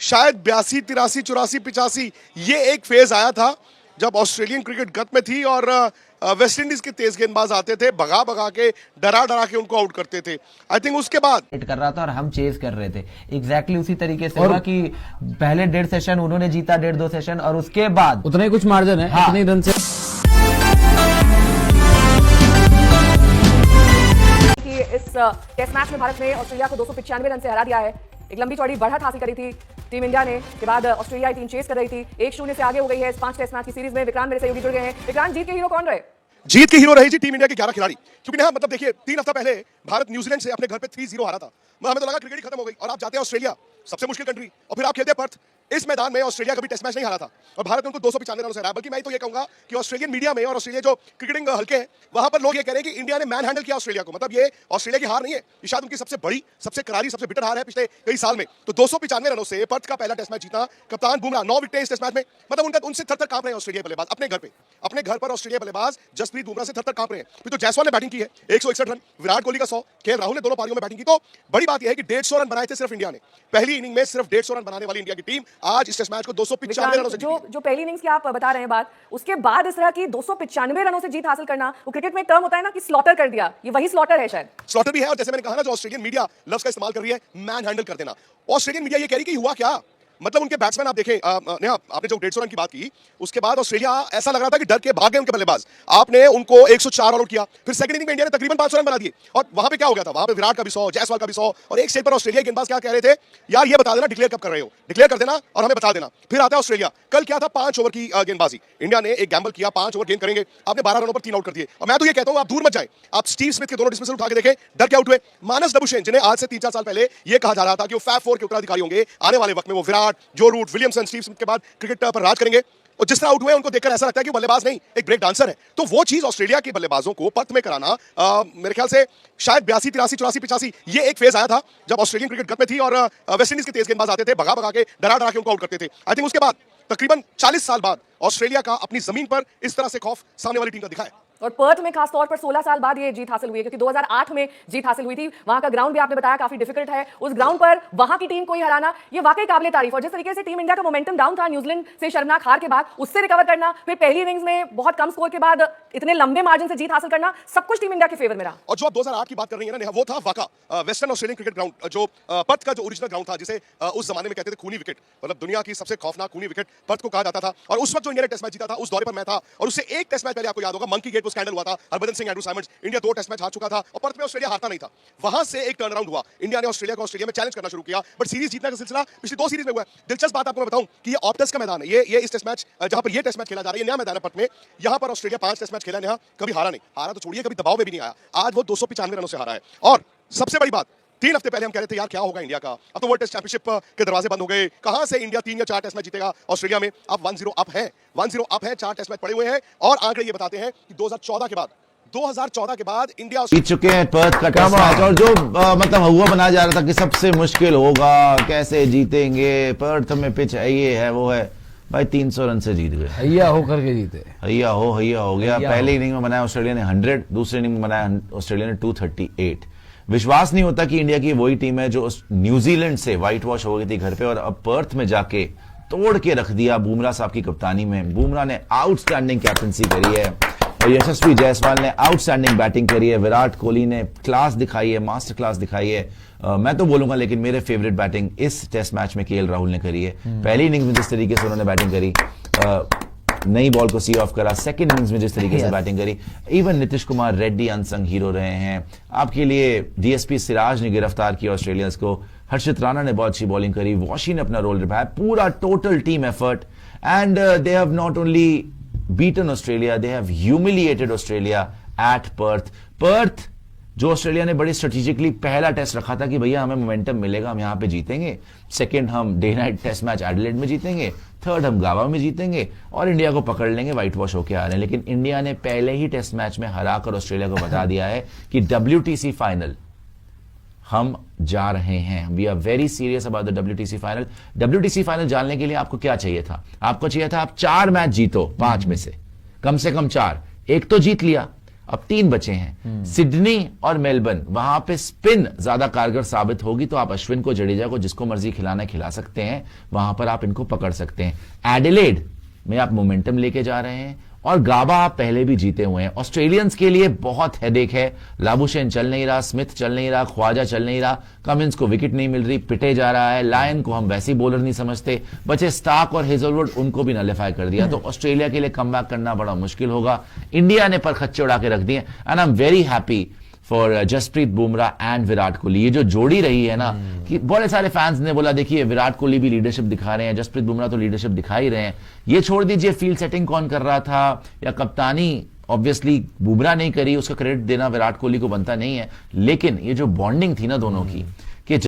शायद 82, 83, 84, 85 ये एक फेज आया था जब ऑस्ट्रेलियन क्रिकेट गत में थी और वेस्ट इंडीज के तेज गेंदबाज आते थे, भगा भगा के डरा डरा के उनको आउट करते थे। आई थिंक उसके बाद कर रहा था और हम चेज कर रहे थे। एग्जैक्टली उसी तरीके से हुआ कि पहले 1.5 सेशन उन्होंने जीता, 1.5-2 सेशन, और उसके बाद उतना ही कुछ मार्जिन है। हाँ। इतने रन से कि इस टेस्ट मैच में भारत ने ऑस्ट्रेलिया को 295 रन से हरा दिया है। एक लंबी चौड़ी बढ़त हासिल करी थी टीम इंडिया ने, के बाद ऑस्ट्रेलिया टीम चेस कर रही थी, 1-0 से आगे हो गई है इस 5 टेस्ट मैच की सीरीज में। विक्रांत मेरे सहयोगी जुड़ गए हैं। विक्रांत, जीत के हीरो कौन रहे? जीत के हीरो रही थी टीम इंडिया के 11 खिलाड़ी, क्योंकि ना मतलब देखिए 3 हफ्ता पहले भारत न्यूजीलैंड से अपने घर पे 3-0 हारा था। हमें तो लगा क्रिकेट खत्म हो गई और आप जाते हैं ऑस्ट्रेलिया, सबसे मुश्किल कंट्री, और फिर आप खेलते हैं पर्थ। इस मैदान में ऑस्ट्रेलिया कभी टेस्ट मैच नहीं हारा था और भारत ने उनको 295 रनों से हराया। बल्कि मैं तो ये कहूंगा कि ऑस्ट्रेलियन मीडिया में और ऑस्ट्रेलिया जो क्रिकेटिंग हल्के हैं वहां पर लोग ये कह रहे हैं कि इंडिया ने मैन हैंडल किया ऑस्ट्रेलिया को। मतलब ये ऑस्ट्रेलिया की हार नहीं है, ये शायद उनकी सबसे बड़ी, सबसे करारी, सबसे बिटर हार है पिछले कई साल में। तो 295 रनों से पर्थ का पहला टेस्ट मैच जीता। कप्तान बुमराह 9 विकेटें इस टेस्ट मैच में, मतलब उनका उनसे थर-थर कांप रहे हैं ऑस्ट्रेलिया बल्लेबाज अपने घर पे, अपने घर पर ऑस्ट्रेलिया बल्लेबाज जसप्रीत बुमराह से थर-थर कांप रहे हैं। फिर तो जायसवाल ने बैटिंग की है 161 रन, विराट कोहली का 100, केएल राहुल ने दोनों पारियों में बैटिंग की। तो बड़ी बात यह है कि 150 रन बनाए थे सिर्फ इंडिया ने। पहली इनिंग में सिर्फ 150 रन बनाने वाली इंडिया की टीम आज इस टेस्ट मैच को 295 रनों से जीती। जो पहली इनिंग्स की आप बता रहे हैं बात, उसके बाद इस तरह की 295 रनों से जीत हासिल करना, वो क्रिकेट में एक टर्म होता है ना कि स्लॉटर कर दिया, ये वही स्लॉटर है शायद। स्लॉटर भी है, और जैसे मैंने कहा ना, जो ऑस्ट्रेलियन मीडिया लफ्ज का इस्तेमाल कर रही है, मैन हैंडल कर देना। ऑस्ट्रेलियन मीडिया ये कह रही कि हुआ क्या, मतलब उनके बैट्समैन आप देखें, नेहा आपने जो 150 रन की बात की, उसके बाद ऑस्ट्रेलिया ऐसा लग रहा था कि डर के भाग गए उनके बल्लेबाज। आपने उनको 104 आउट किया, फिर सेकंड इनिंग में इंडिया ने तकरीबन 500 रन बना दिए। और वहां पे क्या हो गया था, वहां पे विराट का भी 100, जायसवाल का भी 100, और एक स्टेज पर ऑस्ट्रेलिया गेंदबाज क्या कह रहे थे, यार ये बता देना डिक्लेयर कब कर रहे हो, डिक्लेयर कर देना और हमें बता देना। फिर आता है ऑस्ट्रेलिया, कल क्या था, 5 ओवर की गेंदबाजी। इंडिया ने एक गैम्बल किया, 5 ओवर गेंद करेंगे, आपने 12 रनों पर 3 आउट कर दिए। और मैं तो ये कहता हूं आप दूर मत जाए, आप स्टीव स्मिथ के दोनों डिसमिसल उठा के देखें, डर के आउट हुए। मानस डबुशेन, जिन्हें आज से 3-4 साल पहले ये कहा जा रहा था कि वो फैब 4 के उत्तराधिकारी होंगे आने वाले वक्त में, वो विराट, जो रूट, विलियमसन, स्टीव स्मिथ के बाद क्रिकेट पर राज करेंगे, और जिस तरह आउट हुए उनको देखकर ऐसा लगता है कि बल्लेबाज नहीं, एक ब्रेक डांसर है। तो वो चीज ऑस्ट्रेलिया के बल्लेबाजों को पर्थ में कराना, मेरे ख्याल से शायद 82, 83, 84, 85 ये एक फेज आया था जब ऑस्ट्रेलियन क्रिकेट गत में थी और वेस्ट इंडीज के तेज गेंदबाज आते थे, भगा भगा के डरा डरा के उनको आउट करते थे। आई थिंक उसके बाद तकरीबन 40 साल बाद ऑस्ट्रेलिया का अपनी जमीन पर इस तरह से खौफ सामने वाली टीम का दिखा है। और पर्थ में खास तौर पर 16 साल बाद ये जीत हासिल हुई है, क्योंकि 2008 में जीत हासिल हुई थी। वहां का ग्राउंड भी आपने बताया काफी डिफिकल्ट है, उस ग्राउंड पर वहां की टीम को ही हराना ये वाकई काबिले तारीफ। और जिस तरीके से टीम इंडिया का मोमेंटम डाउन था न्यूजीलैंड से शर्मनाक हार के बाद, उससे रिकवर करना, फिर पहली इनिंग्स में बहुत कम स्कोर के बाद इतने लंबे मार्जिन से जीत हासिल करना, सब कुछ टीम इंडिया के फेवर में रहा। और जो आप 2008 की बात कर रही है ना, वो था वाका वेस्टर्न ऑस्ट्रेलियन क्रिकेट ग्राउंड, जो पर्थ का जो ओरिजिनल ग्राउंड था, जिसे उस जमाने में कहते थे खूनी विकेट, मतलब दुनिया की सबसे खौफनाक खूनी विकेट पर्थ को कहा जाता था। और उस वक्त जो इंडिया ने टेस्ट मैच जीता था, उस दौरे पर मैं था, और उससे एक टेस्ट मैच पहले आपको याद होगा मंकी गेट को स्कैंडल हुआ था, Harbhajan Singh, Andrew Symonds, India 2 test match हार चुका था और पर्थ में ऑस्ट्रेलिया हारता नहीं था। वहां से एक टर्न अराउंड हुआ, इंडिया ने ऑस्ट्रेलिया को ऑस्ट्रेलिया में चैलेंज करना शुरू किया, बट सीरीज जीतने का सिलसिला पिछली 2 सीरीज में हुआ है। दिलचस्प बात आपको मैं बताऊं कि ये ऑप्टस का मैदान है, ये इस टेस्ट मैच जहां पर ये टेस्ट मैच खेला जा रहा है, नया मैदान है पर्थ में। यहां पर ऑस्ट्रेलिया 5 टेस्ट मैच खेला है, कभी हारा नहीं, हारा तो छोड़िए, कभी दबाव में भी नहीं आया। आज वो 295 रनों से हारा है। और सबसे बड़ी बात, 3 हफ्ते पहले हम कह रहे थे यार क्या होगा इंडिया का, अब तो वर्ल्ड टेस्ट चैंपियनशिप के दरवाजे बंद हो गए, कहां से इंडिया 3 या 4 टेस्ट मैच जीतेगा ऑस्ट्रेलिया में। अब 1-0 अप है, 1-0 अप है, 4 टेस्ट मैच पड़े हुए हैं। और आंकड़े ये बताते हैं कि 2014 के बाद इंडिया जीत चुके हैं पर्थ का टेस्ट मैच। और जो मतलब हुआ बनाया जा रहा था कि सबसे मुश्किल होगा, कैसे जीतेंगे, पर्थ में पिच है, ये है वो है, भाई 300 रन से जीत गए। हैया होकर के जीते, हैया हो गया। पहले इनिंग में बनाया ऑस्ट्रेलिया ने 100, दूसरे इनिंग में बनाया ऑस्ट्रेलिया ने 238। विश्वास नहीं होता कि इंडिया की वही टीम है जो न्यूजीलैंड से व्हाइट वॉश हो गई थी घर पे, और अब पर्थ में जाके तोड़ के रख दिया बुमराह साहब की कप्तानी में। बुमराह ने आउटस्टैंडिंग कैप्टनसी करी है और यशस्वी जायसवाल ने आउटस्टैंडिंग बैटिंग करी है। विराट कोहली ने क्लास दिखाई है, मास्टर क्लास दिखाई है। मैं तो बोलूंगा, लेकिन मेरे फेवरेट बैटिंग इस टेस्ट मैच में केएल राहुल ने करी है। पहली इनिंग्स में जिस तरीके से उन्होंने बैटिंग करी, नई बॉल को सी ऑफ करा, सेकंड इनिंग्स में जिस तरीके से बैटिंग करी, even Nitish Kumar Reddy unsung hero रहे हैं। आपके लिए डीएसपी सिराज ने गिरफ्तार किया ऑस्ट्रेलियंस को, हर्षित राणा ने बहुत अच्छी बॉलिंग करी, वॉशी ने अपना रोल निभाया, पूरा total team effort, and they have not only beaten Australia, they have humiliated Australia at Perth. Perth जो ऑस्ट्रेलिया ने बड़ी स्ट्रेटेजिकली पहला टेस्ट रखा था कि भैया हमें मोमेंटम मिलेगा, हम यहां पे जीतेंगे, सेकंड हम day night test match Adelaide में जीतेंगे, थर्ड हम गावा में जीतेंगे और इंडिया को पकड़ लेंगे, व्हाइट वॉश होके आ रहे हैं। लेकिन इंडिया ने पहले ही टेस्ट मैच में हराकर ऑस्ट्रेलिया को बता दिया है कि WTC फाइनल हम जा रहे हैं। We are very serious about the WTC final. WTC final जानने के लिए आपको क्या चाहिए था? आपको चाहिए था आप 4 मैच जीतो 5 में से कम 4, एक तो जीत लिया, अब 3 बचे हैं, सिडनी और मेलबर्न। वहां पे स्पिन ज्यादा कारगर साबित होगी तो आप अश्विन को, जडेजा को, जिसको मर्जी खिलाना खिला सकते हैं, वहां पर आप इनको पकड़ सकते हैं। एडिलेड में आप मोमेंटम लेके जा रहे हैं और गाबा आप पहले भी जीते हुए हैं। ऑस्ट्रेलियंस के लिए बहुत हेडेक है, लाबुशेन चल नहीं रहा, स्मिथ चल नहीं रहा, ख्वाजा चल नहीं रहा, कमिंस को विकेट नहीं मिल रही, पिटे जा रहा है, लायन को हम वैसे ही बॉलर नहीं समझते, बचे स्टार्क और हेजलवुड, उनको भी नलिफाई कर दिया। तो ऑस्ट्रेलिया के लिए कमबैक करना बड़ा मुश्किल होगा। इंडिया ने पर खच्चे उड़ा के रख दिए and I am very happy for Jasprit Bumrah and Virat Kohli. ये जो जोड़ी रही है ना, कि बड़े सारे फैंस ने बोला देखिए विराट कोहली भी लीडरशिप दिखा रहे हैं, जसप्रीत बुमराह तो लीडरशिप दिखा ही रहे हैं। ये छोड़ दीजिए फील्ड सेटिंग कौन कर रहा था या कप्तानी ऑब्वियसली बुमराह नहीं करी, उसका क्रेडिट देना विराट कोहली को बनता नहीं है, लेकिन ये जो बॉन्डिंग थी ना दोनों की,